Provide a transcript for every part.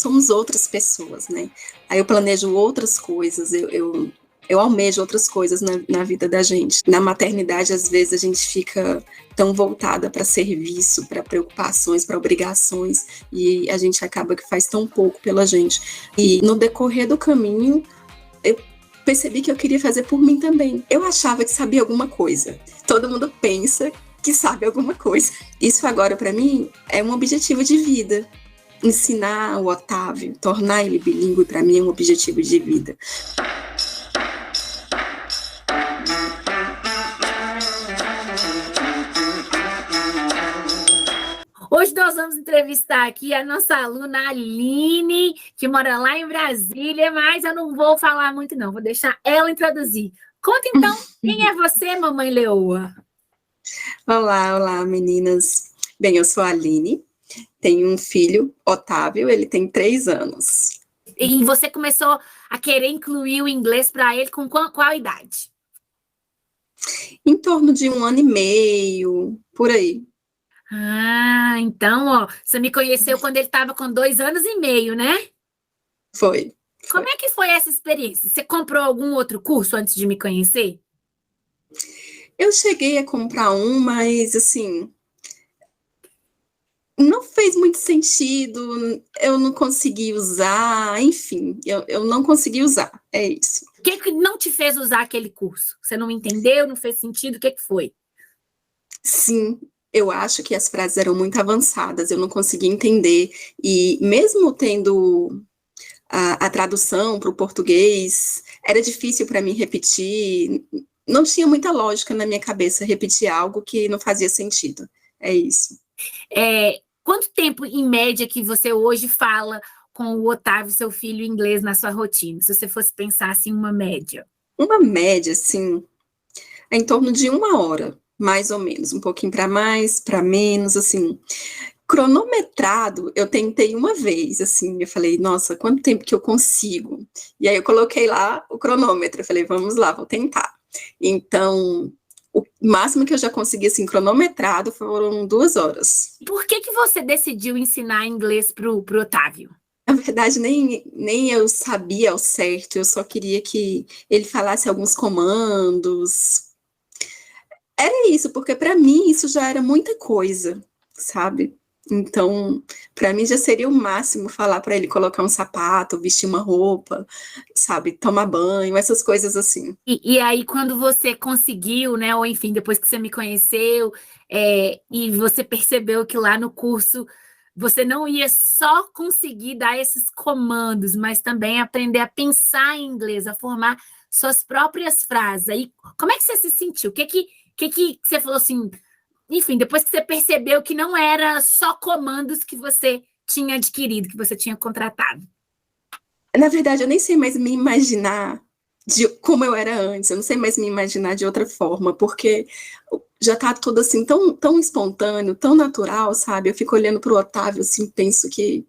somos outras pessoas, né? Aí eu planejo outras coisas, eu almejo outras coisas na vida da gente. Na maternidade, às vezes, a gente fica tão voltada para serviço, para preocupações, para obrigações, e a gente acaba que faz tão pouco pela gente. E no decorrer do caminho, eu percebi que eu queria fazer por mim também. Eu achava que sabia alguma coisa. Todo mundo pensa que sabe alguma coisa. Isso agora, para mim, é um objetivo de vida. Ensinar o Otávio, tornar ele bilíngue, para mim, é um objetivo de vida. Hoje nós vamos entrevistar aqui a nossa aluna Aline, que mora lá em Brasília, mas eu não vou falar muito não, vou deixar ela introduzir. Conta então, quem é você, mamãe leoa? Olá, meninas. Bem, eu sou a Aline, tenho um filho, Otávio, ele tem 3 anos. E você começou a querer incluir o inglês para ele com qual idade? Em torno de 1 ano e meio, por aí. Ah, então, ó, você me conheceu quando ele estava com 2 anos e meio, né? Foi. Como é que foi essa experiência? Você comprou algum outro curso antes de me conhecer? Eu cheguei a comprar um, mas, assim, não fez muito sentido, eu não consegui usar, enfim, eu não consegui usar, é isso. O que não te fez usar aquele curso? Você não entendeu, não fez sentido, o que foi? Sim, eu acho que as frases eram muito avançadas, eu não conseguia entender, e mesmo tendo a tradução para o português, era difícil para mim repetir, não tinha muita lógica na minha cabeça repetir algo que não fazia sentido, é isso. Quanto tempo, em média, que você hoje fala com o Otávio, seu filho, inglês na sua rotina? Se você fosse pensar assim, uma média. Uma média, assim, é em torno de 1 hora, mais ou menos, um pouquinho para mais, para menos, assim. Cronometrado, eu tentei uma vez, assim, eu falei, nossa, quanto tempo que eu consigo? E aí eu coloquei lá o cronômetro, eu falei, vamos lá, vou tentar. Então, o máximo que eu já consegui, assim, cronometrado, foram 2 horas. Por que você decidiu ensinar inglês pro Otávio? Na verdade, nem eu sabia ao certo, eu só queria que ele falasse alguns comandos. Era isso, porque para mim isso já era muita coisa, sabe? Então, para mim já seria o máximo falar para ele colocar um sapato, vestir uma roupa, sabe? Tomar banho, essas coisas assim. E aí, quando você conseguiu, né? Ou enfim, depois que você me conheceu, e você percebeu que lá no curso você não ia só conseguir dar esses comandos, mas também aprender a pensar em inglês, a formar suas próprias frases. Aí, como é que você se sentiu? O que você falou assim? Enfim, depois que você percebeu que não era só comandos que você tinha adquirido, que você tinha contratado. Na verdade, eu nem sei mais me imaginar de como eu era antes, eu não sei mais me imaginar de outra forma, porque já tá tudo assim tão espontâneo, tão natural, sabe? Eu fico olhando pro Otávio assim, penso que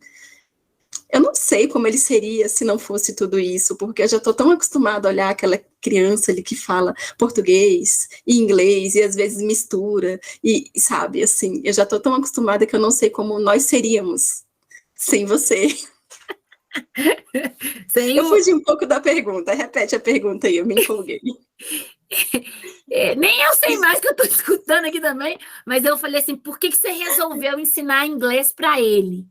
eu não sei como ele seria se não fosse tudo isso, porque eu já tô tão acostumada a olhar aquela criança ali que fala português e inglês, e às vezes mistura, e sabe, assim, eu já tô tão acostumada que eu não sei como nós seríamos sem você. Eu fugi um pouco da pergunta, repete a pergunta aí, eu me empolguei. Nem eu sei mais que eu estou escutando aqui também, mas eu falei assim, por que você resolveu ensinar inglês para ele?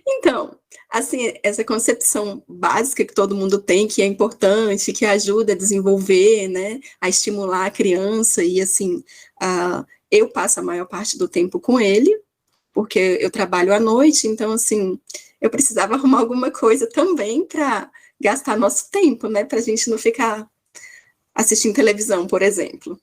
Então, assim, essa concepção básica que todo mundo tem, que é importante, que ajuda a desenvolver, né, a estimular a criança, e assim, eu passo a maior parte do tempo com ele, porque eu trabalho à noite, então, assim, eu precisava arrumar alguma coisa também para gastar nosso tempo, né, para a gente não ficar assistindo televisão, por exemplo.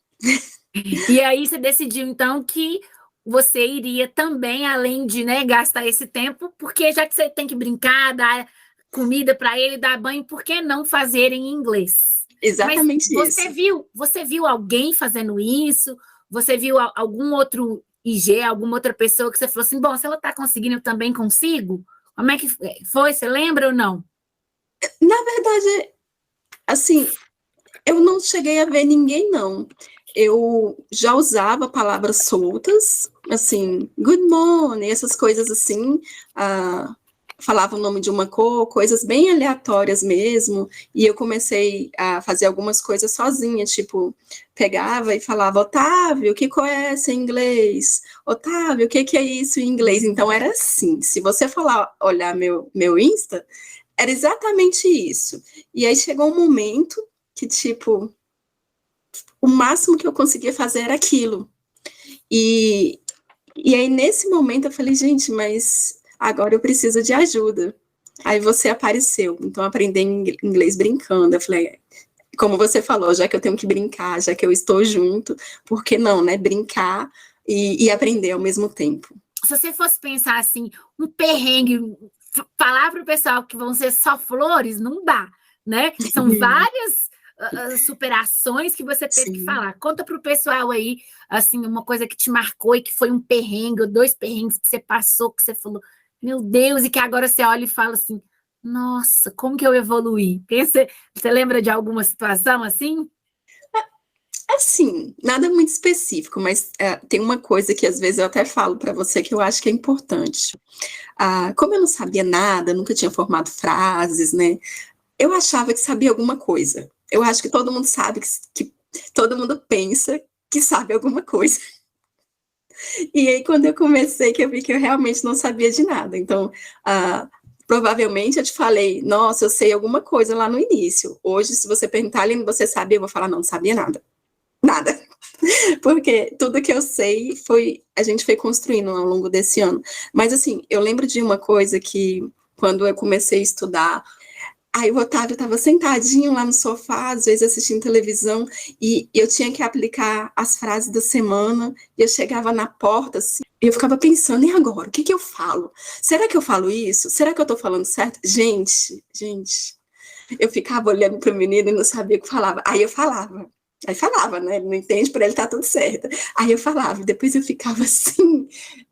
E aí você decidiu, então, que você iria também, além de, né, gastar esse tempo, porque já que você tem que brincar, dar comida para ele, dar banho, por que não fazer em inglês? Exatamente. Mas isso. Você viu alguém fazendo isso? Você viu algum outro IG, alguma outra pessoa que você falou assim, bom, se ela está conseguindo, eu também consigo? Como é que foi? Você lembra ou não? Na verdade, assim, eu não cheguei a ver ninguém, não. Eu já usava palavras soltas, assim, good morning, essas coisas assim, falava o nome de uma cor, coisas bem aleatórias mesmo, e eu comecei a fazer algumas coisas sozinha, tipo, pegava e falava, Otávio, que cor é essa em inglês? Otávio, o que é isso em inglês? Então era assim, se você falar, olhar meu Insta, era exatamente isso. E aí chegou um momento que, tipo, o máximo que eu conseguia fazer era aquilo. E aí, nesse momento, eu falei, gente, mas agora eu preciso de ajuda. Aí você apareceu, então eu aprendi inglês brincando. Eu falei, como você falou, já que eu tenho que brincar, já que eu estou junto, por que não, né? Brincar e aprender ao mesmo tempo. Se você fosse pensar assim, um perrengue, falar para o pessoal que vão ser só flores, não dá, né? São várias superações que você teve que falar. Conta para o pessoal aí, assim, uma coisa que te marcou e que foi um perrengue, ou 2 perrengues que você passou, que você falou, meu Deus, e que agora você olha e fala assim, nossa, como que eu evoluí? Você lembra de alguma situação assim? Assim, nada muito específico, mas tem uma coisa que às vezes eu até falo para você que eu acho que é importante. Como eu não sabia nada, nunca tinha formado frases, né? Eu achava que sabia alguma coisa. Eu acho que todo mundo sabe que todo mundo pensa que sabe alguma coisa. E aí, quando eu comecei, que eu vi que eu realmente não sabia de nada. Então, provavelmente eu te falei, nossa, eu sei alguma coisa lá no início. Hoje, se você perguntar, Aline, você sabe? Eu vou falar, não sabia nada. Nada. Porque tudo que eu sei a gente foi construindo ao longo desse ano. Mas, assim, eu lembro de uma coisa que, quando eu comecei a estudar, aí o Otávio estava sentadinho lá no sofá, às vezes assistindo televisão, e eu tinha que aplicar as frases da semana, e eu chegava na porta, assim, e eu ficava pensando, e agora? O que eu falo? Será que eu falo isso? Será que eu estou falando certo? Gente, eu ficava olhando para o menino e não sabia o que falava. Aí falava, né? Ele não entende, para ele tá tudo certo. Aí eu falava, depois eu ficava assim,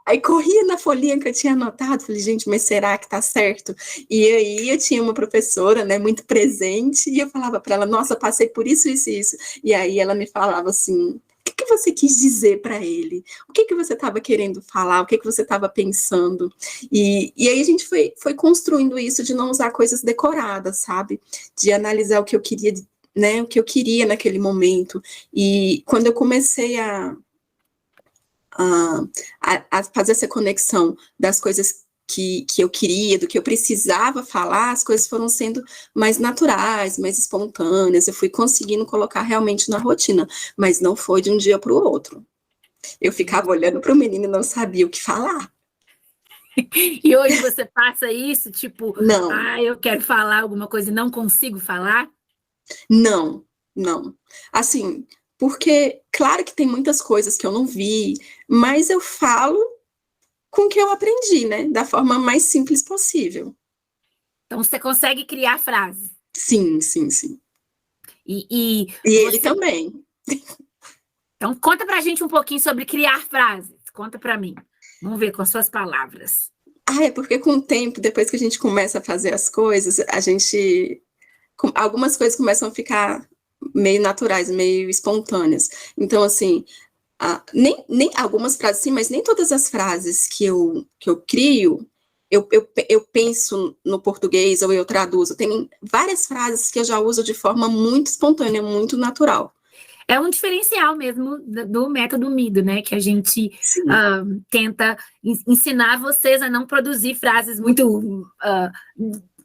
aí corria na folhinha que eu tinha anotado, falei, gente, mas será que tá certo? E aí eu tinha uma professora, né, muito presente, e eu falava para ela, nossa, passei por isso, isso e isso. E aí ela me falava assim, o que você quis dizer para ele? O que você estava querendo falar? O que você estava pensando? E aí a gente foi construindo isso de não usar coisas decoradas, sabe? De analisar o que eu queria, né, o que eu queria naquele momento. E quando eu comecei a fazer essa conexão das coisas que eu queria, do que eu precisava falar, as coisas foram sendo mais naturais, mais espontâneas, eu fui conseguindo colocar realmente na rotina, mas não foi de um dia para o outro. Eu ficava olhando para o menino e não sabia o que falar. E hoje você passa isso, tipo, Não, eu quero falar alguma coisa e não consigo falar? não. Assim, porque, claro que tem muitas coisas que eu não vi, mas eu falo com o que eu aprendi, né? Da forma mais simples possível. Então você consegue criar frases. Sim. E E ele você. também. Então conta pra gente um pouquinho sobre criar frases. Conta pra mim. Vamos ver com as suas palavras. É porque com o tempo, depois que a gente começa a fazer as coisas, algumas coisas começam a ficar meio naturais, meio espontâneas. Então, assim, nem algumas frases sim, mas nem todas as frases que eu crio, eu penso no português ou eu traduzo. Tem várias frases que eu já uso de forma muito espontânea, muito natural. É um diferencial mesmo do método Mido, né? Que a gente tenta ensinar vocês a não produzir frases muito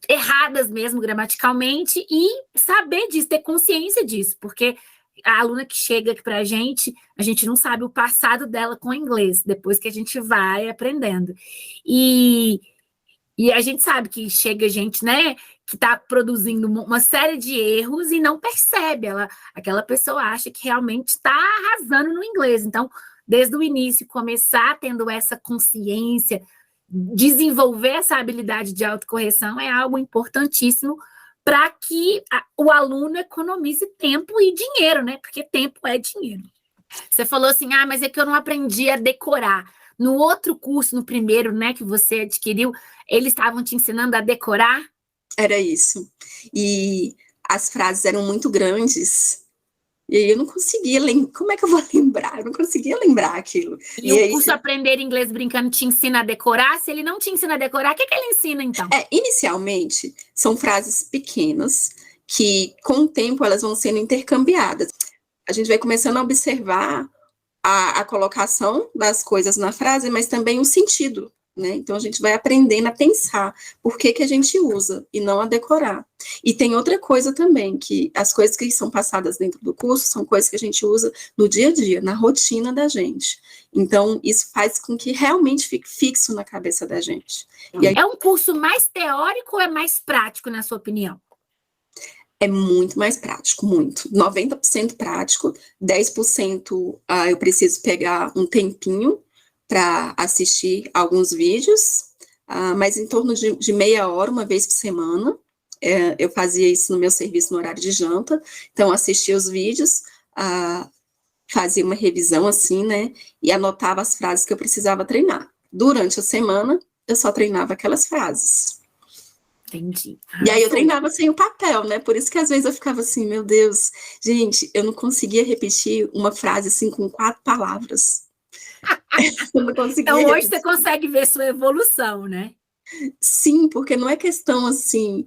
erradas mesmo gramaticalmente e saber disso, ter consciência disso, porque a aluna que chega aqui para a gente não sabe o passado dela com o inglês, depois que a gente vai aprendendo. E a gente sabe que chega gente, né, que está produzindo uma série de erros e não percebe. Aquela pessoa acha que realmente está arrasando no inglês. Então, desde o início, começar tendo essa consciência, desenvolver essa habilidade de autocorreção é algo importantíssimo para que o aluno economize tempo e dinheiro, né? Porque tempo é dinheiro. Você falou assim, mas é que eu não aprendi a decorar. No outro curso, no primeiro, né, que você adquiriu, eles estavam te ensinando a decorar? Era isso. E as frases eram muito grandes, E aí eu não conseguia lembrar. Como é que eu vou lembrar? Eu não conseguia lembrar aquilo. E o curso Aprender Inglês Brincando te ensina a decorar? Se ele não te ensina a decorar, o que ele ensina, então? Inicialmente, são frases pequenas que, com o tempo, elas vão sendo intercambiadas. A gente vai começando a observar a colocação das coisas na frase, mas também o sentido, né? Então, a gente vai aprendendo a pensar por que a gente usa e não a decorar. E tem outra coisa também, que as coisas que são passadas dentro do curso são coisas que a gente usa no dia a dia, na rotina da gente. Então, isso faz com que realmente fique fixo na cabeça da gente. E aí, é um curso mais teórico ou é mais prático, na sua opinião? É muito mais prático, muito. 90% prático, 10% eu preciso pegar um tempinho para assistir alguns vídeos, mas em torno de meia hora, uma vez por semana. Eu fazia isso no meu serviço no horário de janta, então assistia os vídeos, fazia uma revisão assim, né, e anotava as frases que eu precisava treinar. Durante a semana, eu só treinava aquelas frases. Entendi. E aí eu treinava sem o papel, né? Por isso que às vezes eu ficava assim, meu Deus, gente, eu não conseguia repetir uma frase assim com 4 palavras. Eu não conseguia então hoje repetir. Você consegue ver sua evolução, né? Sim, porque não é questão assim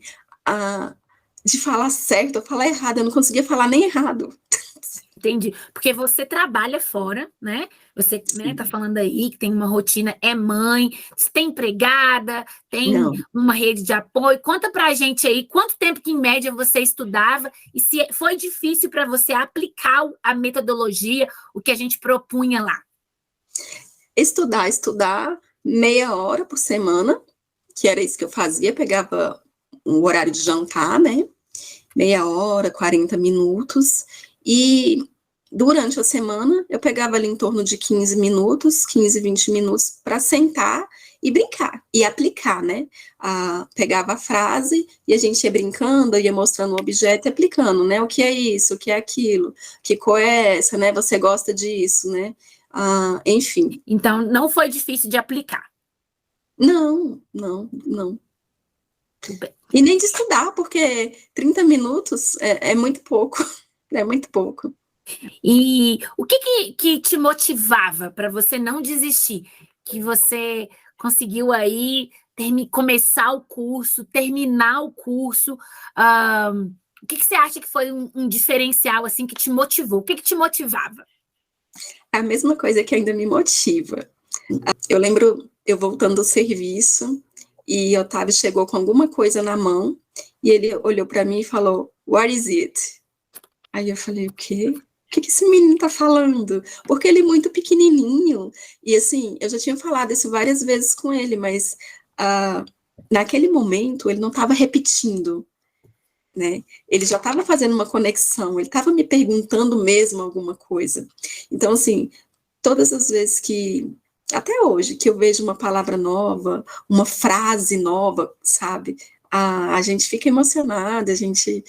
de falar certo ou falar errado, eu não conseguia falar nem errado. Entendi. Porque você trabalha fora, né? Você, né, tá falando aí que tem uma rotina, é mãe, tem empregada, tem uma rede de apoio. Conta pra gente aí quanto tempo que, em média, você estudava e se foi difícil para você aplicar a metodologia, o que a gente propunha lá. Estudar meia hora por semana, que era isso que eu fazia, pegava um horário de jantar, né? Meia hora, 40 minutos, e durante a semana eu pegava ali em torno de 15 minutos, 15, 20 minutos para sentar e brincar, e aplicar, né? Pegava a frase e a gente ia brincando, ia mostrando o objeto e aplicando, né? O que é isso, o que é aquilo, que cor é essa, né? Você gosta disso, né? Enfim. Então, não foi difícil de aplicar? Não. E nem de estudar, porque 30 minutos é muito pouco, é muito pouco. E o que te motivava para você não desistir? Que você conseguiu aí começar o curso, terminar o curso. O que você acha que foi um diferencial assim que te motivou? O que te motivava? A mesma coisa que ainda me motiva. Eu lembro eu voltando do serviço e Otávio chegou com alguma coisa na mão e ele olhou para mim e falou, "What is it?" Aí eu falei, o quê? O que esse menino tá falando? Porque ele é muito pequenininho. E assim, eu já tinha falado isso várias vezes com ele, mas naquele momento ele não estava repetindo, né? Ele já estava fazendo uma conexão, ele estava me perguntando mesmo alguma coisa. Então, assim, todas as vezes até hoje, que eu vejo uma palavra nova, uma frase nova, sabe? A gente fica emocionada, a gente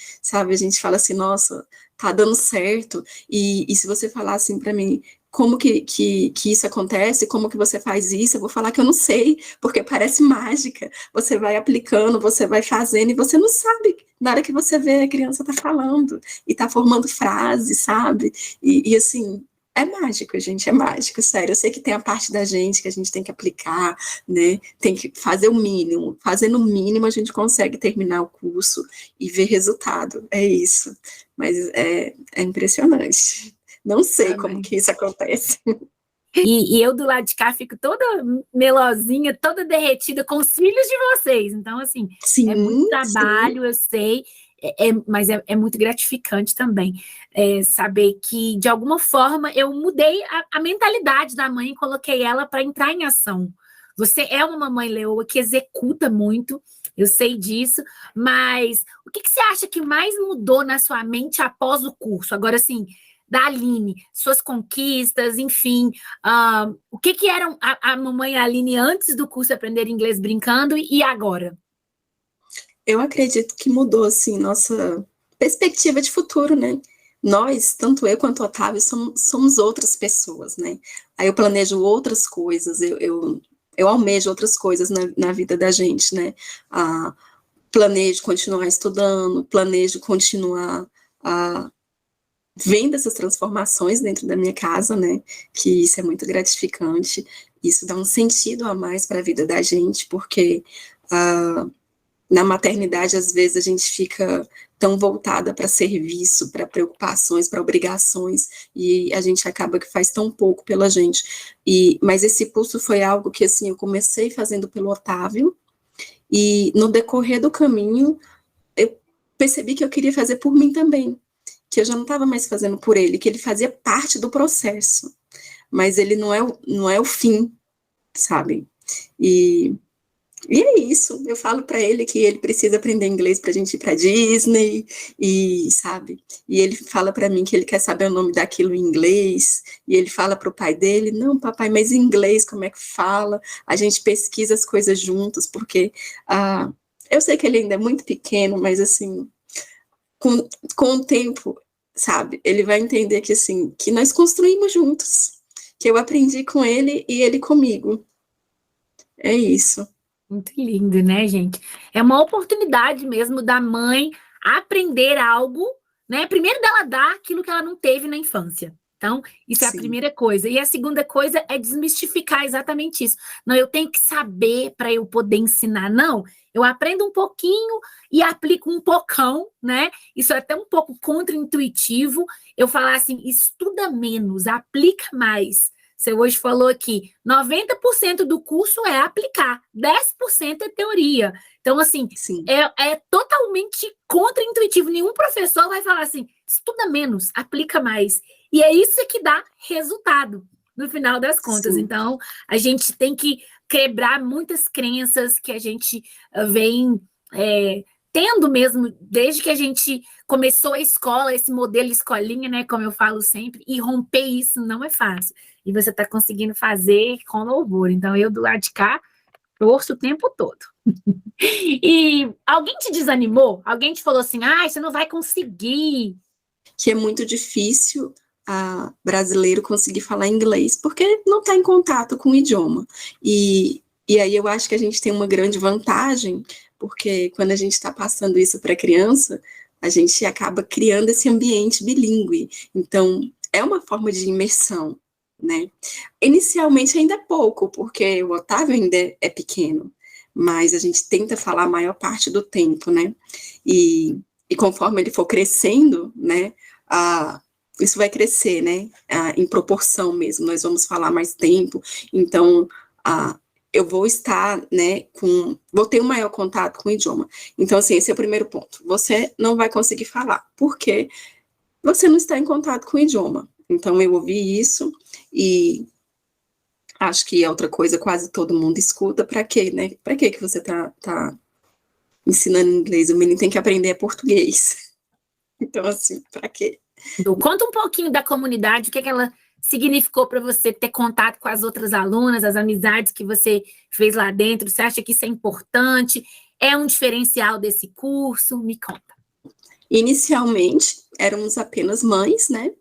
fala assim, nossa, tá dando certo. E se você falar assim para mim, como que isso acontece, como que você faz isso, eu vou falar que eu não sei, porque parece mágica. Você vai aplicando, você vai fazendo, e você não sabe. Na hora que você vê, a criança tá falando, e tá formando frases, sabe? E assim, é mágico, gente, é mágico, sério. Eu sei que tem a parte da gente que a gente tem que aplicar, né? Tem que fazer o mínimo. Fazendo o mínimo, a gente consegue terminar o curso e ver resultado. É isso. Mas é impressionante. Não sei como que isso acontece. E eu do lado de cá fico toda melosinha, toda derretida com os filhos de vocês. Então, assim, sim, é muito trabalho, sim. Eu sei, mas é muito gratificante também saber que, de alguma forma, eu mudei a mentalidade da mãe e coloquei ela para entrar em ação. Você é uma mamãe leoa que executa muito, eu sei disso, mas o que você acha que mais mudou na sua mente após o curso? Agora, assim, da Aline, suas conquistas, enfim, o que era a mamãe Aline antes do curso Aprender Inglês Brincando e agora? Eu acredito que mudou, assim, nossa perspectiva de futuro, né? Nós, tanto eu quanto o Otávio, somos outras pessoas, né? Aí eu planejo outras coisas, eu almejo outras coisas na vida da gente, né? Planejo continuar estudando, planejo continuar vendo essas transformações dentro da minha casa, né, que isso é muito gratificante, isso dá um sentido a mais para a vida da gente, porque na maternidade, às vezes, a gente fica tão voltada para serviço, para preocupações, para obrigações, e a gente acaba que faz tão pouco pela gente. Mas esse curso foi algo que, assim, eu comecei fazendo pelo Otávio, e no decorrer do caminho, eu percebi que eu queria fazer por mim também, que eu já não estava mais fazendo por ele, que ele fazia parte do processo, mas ele não é o fim, sabe? E é isso, eu falo para ele que ele precisa aprender inglês para a gente ir para Disney, e sabe? E ele fala para mim que ele quer saber o nome daquilo em inglês, e ele fala para o pai dele, não, papai, mas em inglês como é que fala? A gente pesquisa as coisas juntos, porque eu sei que ele ainda é muito pequeno, mas assim, com o tempo, sabe? Ele vai entender que assim, que nós construímos juntos, que eu aprendi com ele e ele comigo. É isso. Muito lindo, né, gente? É uma oportunidade mesmo da mãe aprender algo, né? Primeiro dela dar aquilo que ela não teve na infância. Então, isso é a Sim. primeira coisa. E a segunda coisa é desmistificar exatamente isso. Não, eu tenho que saber para eu poder ensinar. Não, eu aprendo um pouquinho e aplico um pocão, né? Isso é até um pouco contra-intuitivo. Eu falar assim, estuda menos, aplica mais. Você hoje falou aqui, 90% do curso é aplicar, 10% é teoria. Então, assim, é totalmente contra-intuitivo. Nenhum professor vai falar assim, estuda menos, aplica mais. E é isso que dá resultado, no final das contas. Sim. Então, a gente tem que quebrar muitas crenças que a gente vem tendo mesmo, desde que a gente começou a escola, esse modelo escolinha, né, como eu falo sempre, e romper isso não é fácil. E você está conseguindo fazer com louvor. Então, eu do lado de cá, torço o tempo todo. E alguém te desanimou? Alguém te falou assim, você não vai conseguir? Que é muito difícil brasileiro conseguir falar inglês, porque não está em contato com o idioma. E aí eu acho que a gente tem uma grande vantagem, porque quando a gente está passando isso para a criança, a gente acaba criando esse ambiente bilíngue. Então, é uma forma de imersão, né? Inicialmente ainda é pouco, porque o Otávio ainda é pequeno, mas a gente tenta falar a maior parte do tempo, né? E conforme ele for crescendo, né, isso vai crescer, né, em proporção mesmo, nós vamos falar mais tempo, então eu vou estar, né, vou ter um maior contato com o idioma. Então, assim, esse é o primeiro ponto. Você não vai conseguir falar, porque você não está em contato com o idioma. Então, eu ouvi isso e acho que é outra coisa, quase todo mundo escuta. Para quê, né? Para que você tá ensinando inglês? O menino tem que aprender português. Então, assim, para quê? Conta um pouquinho da comunidade, o que ela significou para você ter contato com as outras alunas, as amizades que você fez lá dentro. Você acha que isso é importante? É um diferencial desse curso? Me conta. Inicialmente, éramos apenas mães, né?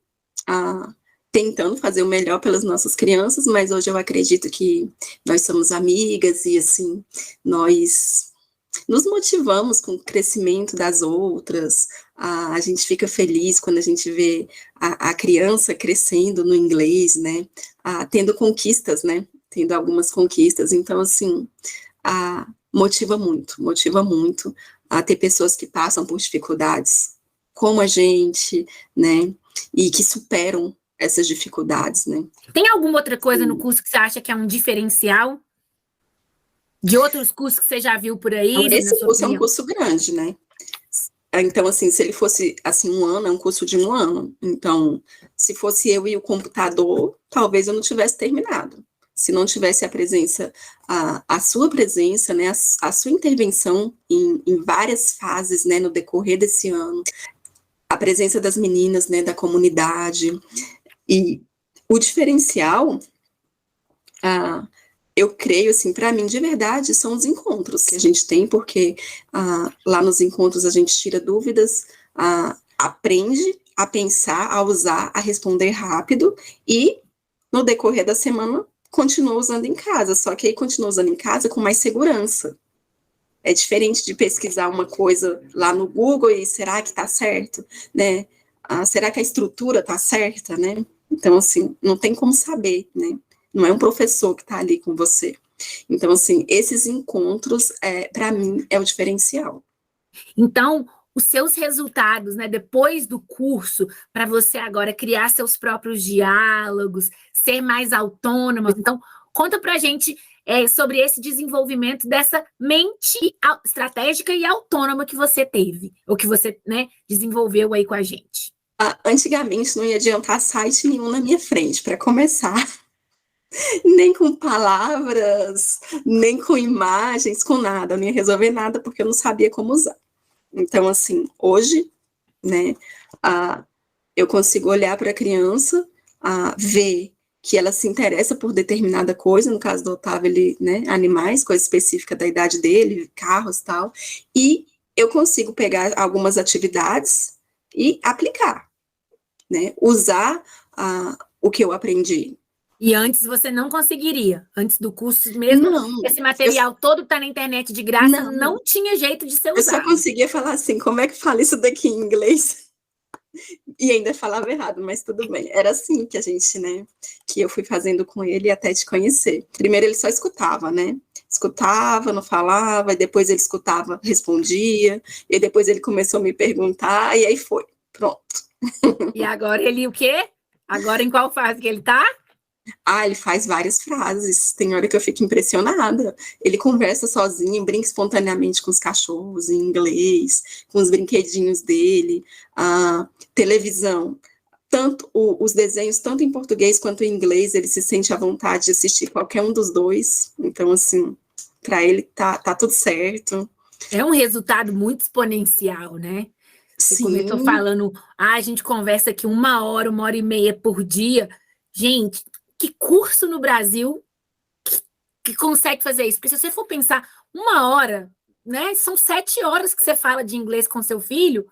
Tentando fazer o melhor pelas nossas crianças, mas hoje eu acredito que nós somos amigas e, assim, nós nos motivamos com o crescimento das outras, a gente fica feliz quando a gente vê a criança crescendo no inglês, né, tendo conquistas, né, tendo algumas conquistas, então, assim, motiva muito a ter pessoas que passam por dificuldades, como a gente, né, e que superam essas dificuldades, né. Tem alguma outra coisa no curso que você acha que é um diferencial? De outros cursos que você já viu por aí? Esse curso é um curso grande, né? Então, assim, se ele fosse, assim, 1 ano, é um curso de 1 ano. Então, se fosse eu e o computador, talvez eu não tivesse terminado. Se não tivesse a presença, a sua presença, né, a sua intervenção em várias fases, né, no decorrer desse ano, a presença das meninas, né, da comunidade, e o diferencial, eu creio, assim, para mim, de verdade, são os encontros que a gente tem, porque lá nos encontros a gente tira dúvidas, aprende a pensar, a usar, a responder rápido, e no decorrer da semana continua usando em casa, só que aí continua usando em casa com mais segurança. É diferente de pesquisar uma coisa lá no Google e será que está certo, né? será que a estrutura está certa, né? Então, assim, não tem como saber, né? Não é um professor que está ali com você. Então, assim, esses encontros, para mim, é o diferencial. Então, os seus resultados, né, depois do curso, para você agora criar seus próprios diálogos, ser mais autônoma. Então, conta para a gente sobre esse desenvolvimento dessa mente estratégica e autônoma que você teve, ou que você, né, desenvolveu aí com a gente. Antigamente não ia adiantar site nenhum na minha frente, para começar. Nem com palavras, nem com imagens, com nada. Eu não ia resolver nada porque eu não sabia como usar. Então, assim, hoje, né, eu consigo olhar para a criança, ver que ela se interessa por determinada coisa, no caso do Otávio, ele, né, animais, coisa específica da idade dele, carros e tal, e eu consigo pegar algumas atividades e aplicar, né, usar o que eu aprendi. E antes você não conseguiria, antes do curso mesmo, não, esse material todo que está na internet de graça não tinha jeito de ser usado. Eu só conseguia falar assim, como é que fala isso daqui em inglês? E ainda falava errado, mas tudo bem. Era assim que a gente, né, que eu fui fazendo com ele até te conhecer. Primeiro ele só escutava, né? Escutava, não falava, e depois ele escutava, respondia, e depois ele começou a me perguntar, e aí foi, pronto. E agora ele o quê? Agora em qual fase que ele tá? Ele faz várias frases, tem hora que eu fico impressionada. Ele conversa sozinho, brinca espontaneamente com os cachorros em inglês, com os brinquedinhos dele, televisão. Tanto os desenhos, tanto em português quanto em inglês, ele se sente à vontade de assistir qualquer um dos dois. Então, assim, para ele tá tudo certo. É um resultado muito exponencial, né? Sim. Como eu tô falando, a gente conversa aqui 1 hora e meia por dia. Gente, que curso no Brasil que consegue fazer isso? Porque se você for pensar 1 hora, né? São 7 horas que você fala de inglês com seu filho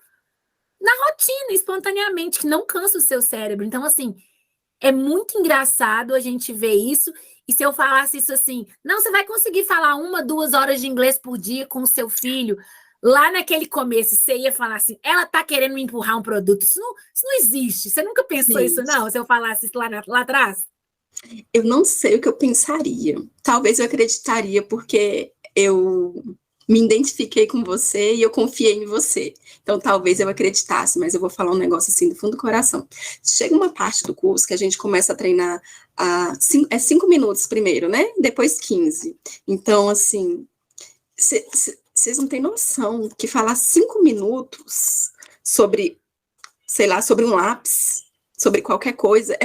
na rotina, espontaneamente, que não cansa o seu cérebro. Então, assim, é muito engraçado a gente ver isso. E se eu falasse isso assim, não, você vai conseguir falar 1, 2 horas de inglês por dia com o seu filho. Lá naquele começo, você ia falar assim, ela tá querendo me empurrar um produto. Isso não existe. Você nunca pensou isso, não? Se eu falasse isso lá atrás? Eu não sei o que eu pensaria. Talvez eu acreditaria, porque eu me identifiquei com você e eu confiei em você. Então, talvez eu acreditasse, mas eu vou falar um negócio assim do fundo do coração. Chega uma parte do curso que a gente começa a treinar 5 minutos primeiro, né? Depois 15. Então, assim, vocês não têm noção que falar 5 minutos sobre, sei lá, sobre um lápis, sobre qualquer coisa,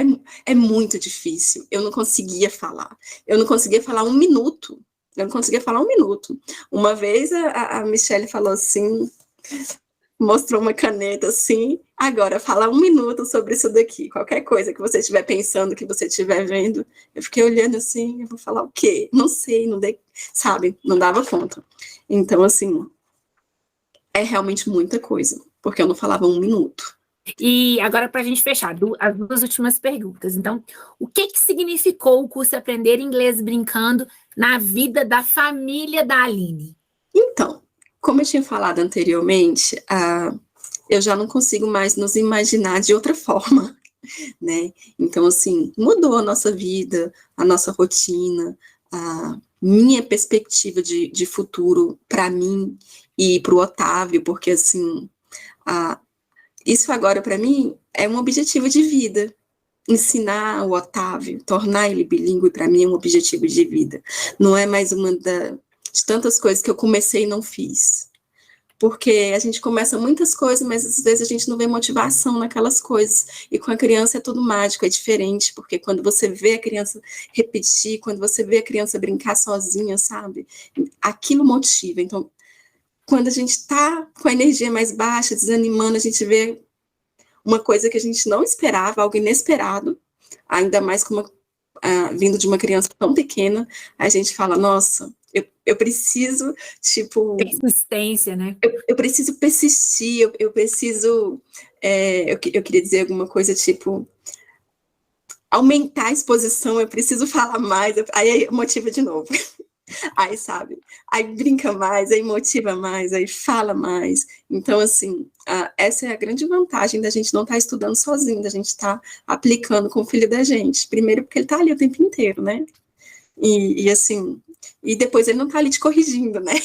é muito difícil. Eu não conseguia falar. Eu não conseguia falar 1 minuto. Eu não conseguia falar 1 minuto. Uma vez a Michelle falou assim, mostrou uma caneta assim, agora fala 1 minuto sobre isso daqui. Qualquer coisa que você estiver pensando, que você estiver vendo. Eu fiquei olhando assim, eu vou falar o quê? Não sei, sabe? Não dava conta. Então, assim, é realmente muita coisa, porque eu não falava 1 minuto. E agora, para a gente fechar, as 2 últimas perguntas. Então, o que significou o curso Aprender Inglês Brincando na vida da família da Aline? Então, como eu tinha falado anteriormente, eu já não consigo mais nos imaginar de outra forma, né? Então, assim, mudou a nossa vida, a nossa rotina, a minha perspectiva de futuro para mim e para o Otávio, porque, assim, isso agora para mim é um objetivo de vida. Ensinar o Otávio, tornar ele bilíngue, para mim é um objetivo de vida. Não é mais uma de tantas coisas que eu comecei e não fiz. Porque a gente começa muitas coisas, mas às vezes a gente não vê motivação naquelas coisas. E com a criança é tudo mágico, é diferente, porque quando você vê a criança repetir, quando você vê a criança brincar sozinha, sabe? Aquilo motiva. Então, quando a gente está com a energia mais baixa, desanimando, a gente vê uma coisa que a gente não esperava, algo inesperado, ainda mais vindo de uma criança tão pequena, a gente fala, nossa, eu preciso, tipo... Persistência, né? Eu preciso persistir, eu preciso... eu queria dizer alguma coisa, tipo... aumentar a exposição, eu preciso falar mais, aí motiva de novo. Aí, sabe, aí brinca mais, aí motiva mais, aí fala mais. Então, assim, essa é a grande vantagem da gente não estar estudando sozinho, da gente estar aplicando com o filho da gente. Primeiro porque ele está ali o tempo inteiro, né? E assim, e depois ele não está ali te corrigindo, né?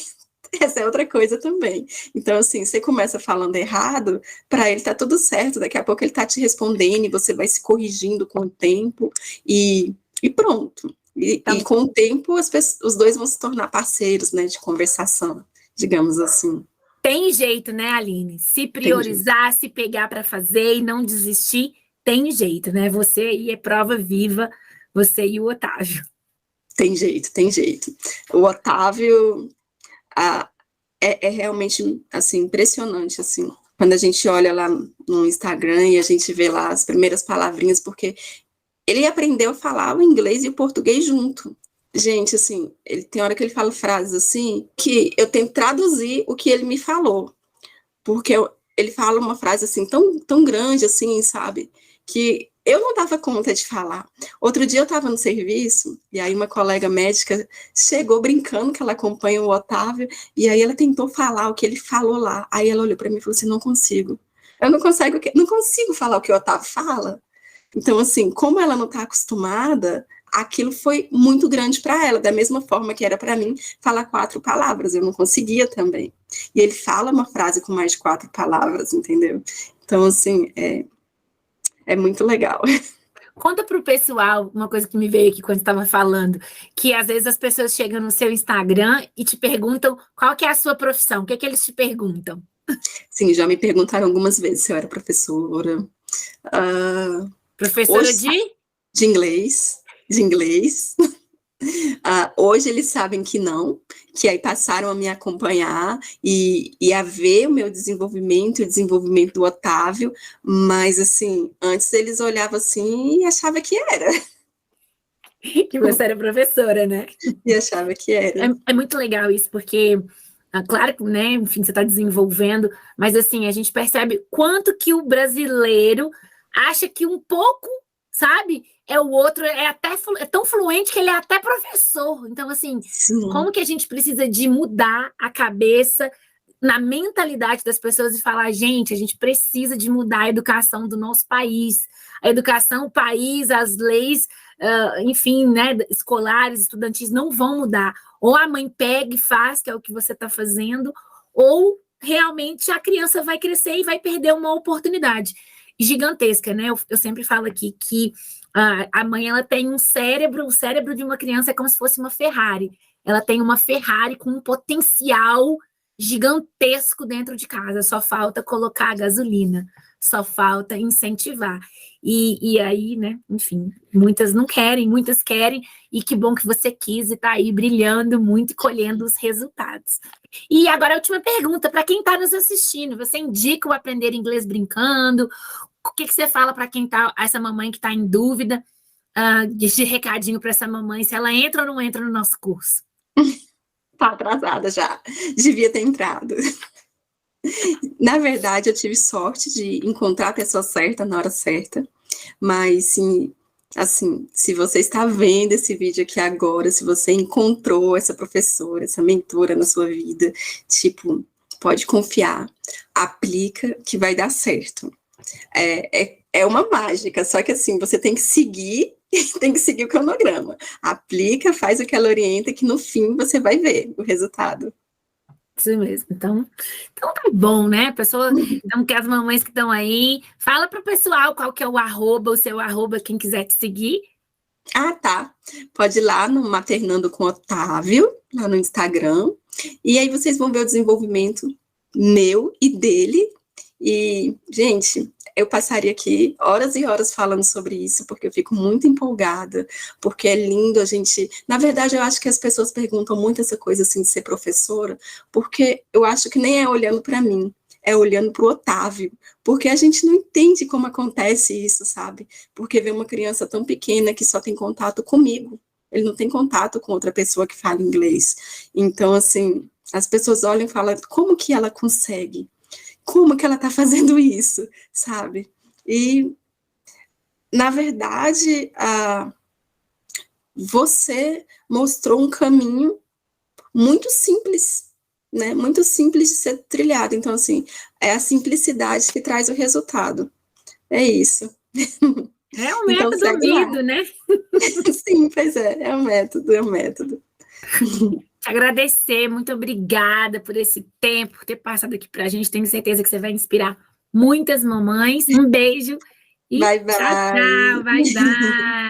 Essa é outra coisa também. Então, assim, você começa falando errado, para ele tá tudo certo, daqui a pouco ele tá te respondendo e você vai se corrigindo com o tempo e pronto. E com o tempo, os dois vão se tornar parceiros, né, de conversação, digamos assim. Tem jeito, né, Aline? Se priorizar, se pegar para fazer e não desistir, tem jeito, né? Você aí é prova viva, você e o Otávio. Tem jeito, tem jeito. O Otávio é realmente, assim, impressionante, assim, quando a gente olha lá no Instagram e a gente vê lá as primeiras palavrinhas, porque ele aprendeu a falar o inglês e o português junto. Gente, assim, ele tem hora que ele fala frases assim, que eu tenho que traduzir o que ele me falou, porque ele fala uma frase assim, tão grande assim, sabe, que eu não dava conta de falar. Outro dia eu estava no serviço, e aí uma colega médica chegou brincando que ela acompanha o Otávio, e aí ela tentou falar o que ele falou lá. Aí ela olhou para mim e falou assim, não consigo. Eu não consigo falar o que o Otávio fala. Então, assim, como ela não está acostumada, aquilo foi muito grande para ela, da mesma forma que era para mim falar 4 palavras, eu não conseguia também. E ele fala uma frase com mais de 4 palavras, entendeu? Então, assim, é muito legal. Conta para o pessoal uma coisa que me veio aqui quando estava falando, que às vezes as pessoas chegam no seu Instagram e te perguntam qual que é a sua profissão, o que é que eles te perguntam? Sim, já me perguntaram algumas vezes se eu era professora. Professora Hoje, de? de inglês, de inglês. Hoje eles sabem que não, que aí passaram a me acompanhar e a ver o meu desenvolvimento e o desenvolvimento do Otávio, mas assim, antes eles olhavam assim e achavam que era. Que você era professora, né? E achava que era. É muito legal isso, porque, claro que, né, enfim, você está desenvolvendo, mas assim, a gente percebe quanto que o brasileiro acha que um pouco, sabe, é o outro, é tão fluente que ele é até professor. Então, assim, Sim, como que a gente precisa de mudar a cabeça na mentalidade das pessoas e falar, gente, a gente precisa de mudar a educação do nosso país. A educação, o país, as leis, enfim, né, escolares, estudantis não vão mudar. Ou a mãe pega e faz, que é o que você está fazendo, ou realmente a criança vai crescer e vai perder uma oportunidade gigantesca, né? Eu sempre falo aqui que a mãe ela tem um cérebro, o cérebro de uma criança é como se fosse uma Ferrari. Ela tem uma Ferrari com um potencial gigantesco dentro de casa, só falta colocar a gasolina, só falta incentivar. E aí, né, enfim, muitas não querem, muitas querem, e que bom que você quis e está aí brilhando muito e colhendo os resultados. E agora a última pergunta, para quem está nos assistindo, você indica o aprender inglês brincando? O que você fala para quem tá, essa mamãe que está em dúvida, de recadinho para essa mamãe, se ela entra ou não entra no nosso curso? tá atrasada já. Devia ter entrado. Na verdade, eu tive sorte de encontrar a pessoa certa na hora certa, mas sim, assim, se você está vendo esse vídeo aqui agora, se você encontrou essa professora, essa mentora na sua vida, tipo, pode confiar, aplica que vai dar certo. É uma mágica, só que assim, você tem que seguir, tem que seguir o cronograma. Aplica, faz o que ela orienta, que no fim você vai ver o resultado. Isso mesmo. Então tá bom, né? Pessoa, então, que as mamães que estão aí, fala para o pessoal qual que é o seu arroba, quem quiser te seguir. Tá. Pode ir lá no Maternando com Otávio, lá no Instagram, e aí vocês vão ver o desenvolvimento meu e dele. E, gente, eu passaria aqui horas e horas falando sobre isso, porque eu fico muito empolgada, porque é lindo a gente. Na verdade, eu acho que as pessoas perguntam muito essa coisa assim de ser professora, porque eu acho que nem é olhando para mim, é olhando para o Otávio, porque a gente não entende como acontece isso, sabe? Porque vê uma criança tão pequena que só tem contato comigo, ele não tem contato com outra pessoa que fala inglês. Então, assim, as pessoas olham e falam, como que ela consegue? Como que ela está fazendo isso, sabe? E, na verdade, você mostrou um caminho muito simples, né? Muito simples de ser trilhado. Então, assim, é a simplicidade que traz o resultado. É isso. É um Então, método segue lá. unido, né? Sim, pois é o método, é o método. Te agradecer, muito obrigada por esse tempo, por ter passado aqui pra gente. Tenho certeza que você vai inspirar muitas mamães. Um beijo e Bye, tchau, tchau, bye. bye, bye.